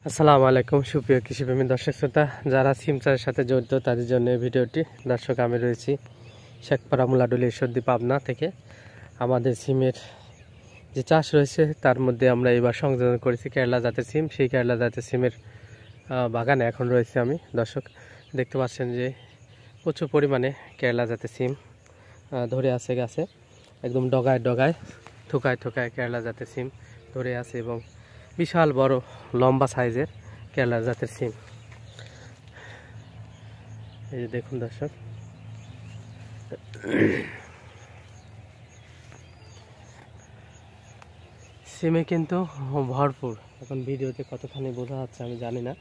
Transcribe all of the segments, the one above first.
আসসালামু আলাইকুম সুপ্রিয় কৃষিপ্রেমী দর্শক শ্রোতা, যারা সিম চাষের সাথে জড়িত তাদের জন্য এই ভিডিওটি। দর্শক, আমি রয়েছি শেখপাড়া মুলাডুলি ঈশ্বরদী পাবনা থেকে। আমাদের সিমের যে চাষ রয়েছে তার মধ্যে আমরা এবার সংযোজন করেছি কেরালা জাতের সিম। সেই কেরালা জাতের সিমের বাগানে এখন রয়েছে আমি। দর্শক, দেখতে পাচ্ছেন যে প্রচুর পরিমাণে কেরালা জাতের সিম ধরে আছে গাছে, একদম ডগায় ডগায় থোকায় থোকায় কেরালা জাতের সিম ধরে আছে এবং বিশাল বড় লম্বা সাইজের কেরালা জাতের সিম। এই যে দেখুন দর্শক, সিমে কিন্তু ভরপুর। এখন ভিডিওতে কতখানি বোঝা যাচ্ছে আমি জানি না।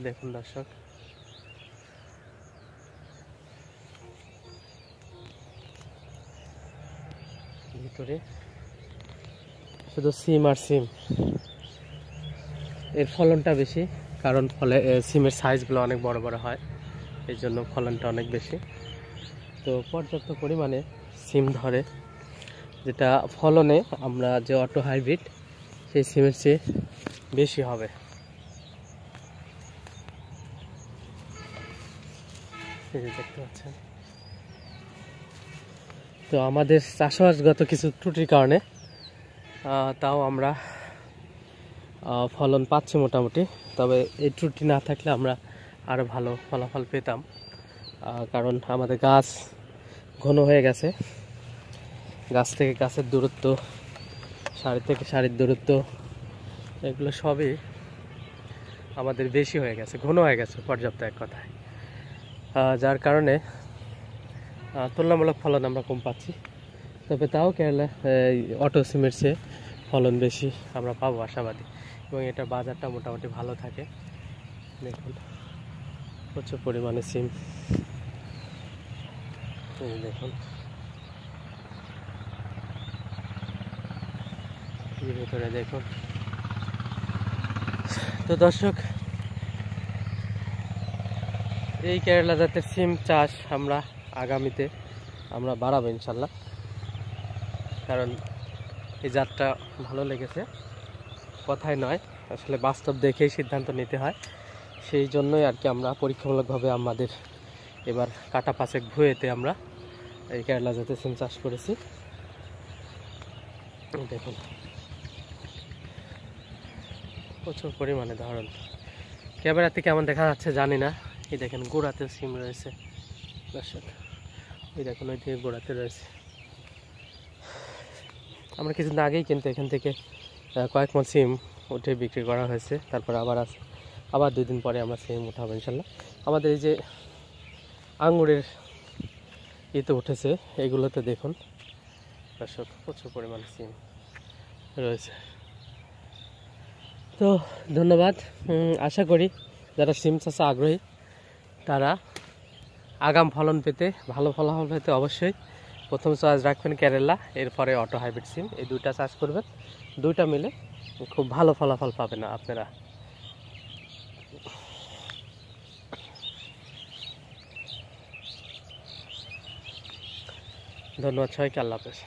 দেখুন দর্শক, ভিতরে শুধু সিম আর সিম। এর ফলনটা বেশি, কারণ সিমের সাইজগুলো অনেক বড় বড় হয়, এই জন্য ফলনটা অনেক বেশি। তো পর্যাপ্ত পরিমাণে সিম ধরে, যেটা ফলনে আমরা যে অটো হাইব্রিড সেই সিমের চেয়ে বেশি হবে। এই যে দেখতে পাচ্ছেন। তো আমাদের চাষবাসগত কিছু ত্রুটির কারণে তাও আমরা ফলন পাচ্ছি মোটামুটি। তবে এই ত্রুটি না থাকলে আমরা আরও ভালো ফলাফল পেতাম, কারণ আমাদের গাছ ঘন হয়ে গেছে। গাছ থেকে গাছের দূরত্ব, সারি থেকে সারির দূরত্ব, এগুলো সবই আমাদের বেশি হয়ে গেছে, ঘন হয়ে গেছে পর্যাপ্ত, এক কথায়। যার কারণে তুলনামূলক ফলন আমরা কম পাচ্ছি। তবে তাও কেরালা অটো সিমের চেয়ে ফলন বেশি আমরা পাবো আশাবাদী, এবং এটার বাজারটা মোটামুটি ভালো থাকে। দেখুন, প্রচুর পরিমাণে সিম। দেখুন ভিতরে দেখুন। তো দর্শক, এই কেরালা জাতের সিম চাষ আমরা আগামীতে বাড়াবো ইনশাল্লাহ, কারণ এই জাতটা ভালো লেগেছে। কথায় নয়, আসলে বাস্তব দেখেই সিদ্ধান্ত নিতে হয়। সেই জন্যই আর কি আমরা পরীক্ষামূলকভাবে আমাদের এবার কাটা 5 ভুঁইতে আমরা এই কেরালা জাতের সিম চাষ করেছি। দেখুন, প্রচুর পরিমাণে ধরন। ক্যামেরাতে কেমন দেখা যাচ্ছে জানি না। এই দেখেন, গোড়াতে সিম রয়েছে দর্শক। ওই দেখুন, ওই দিকে গোড়াতে রয়েছে। আমরা কিছুদিন আগেই কিন্তু এখান থেকে কয়েক মণ সিম উঠে বিক্রি করা হয়েছে। তারপর আবার 2 দিন পরে আমরা সিম উঠাবো ইনশাল্লাহ। আমাদের এই যে আঙ্গুরের ইতে উঠেছে, এগুলোতে দেখুন দর্শক, প্রচুর পরিমাণে সিম রয়েছে। তো ধন্যবাদ। আশা করি যারা সিম চাষে আগ্রহী তারা আগাম ফলন পেতে, ভালো ফলাফল পেতে অবশ্যই প্রথম চয়েস রাখবেন কেরালা, এরপরে অটো হাইব্রিড সিম। এই দুইটা চাষ করবেন, দুইটা মিলে খুব ভালো ফলাফল পাবেন আপনারা। ধন্যবাদ সবাইকে, আল্লাহ হাফেজ।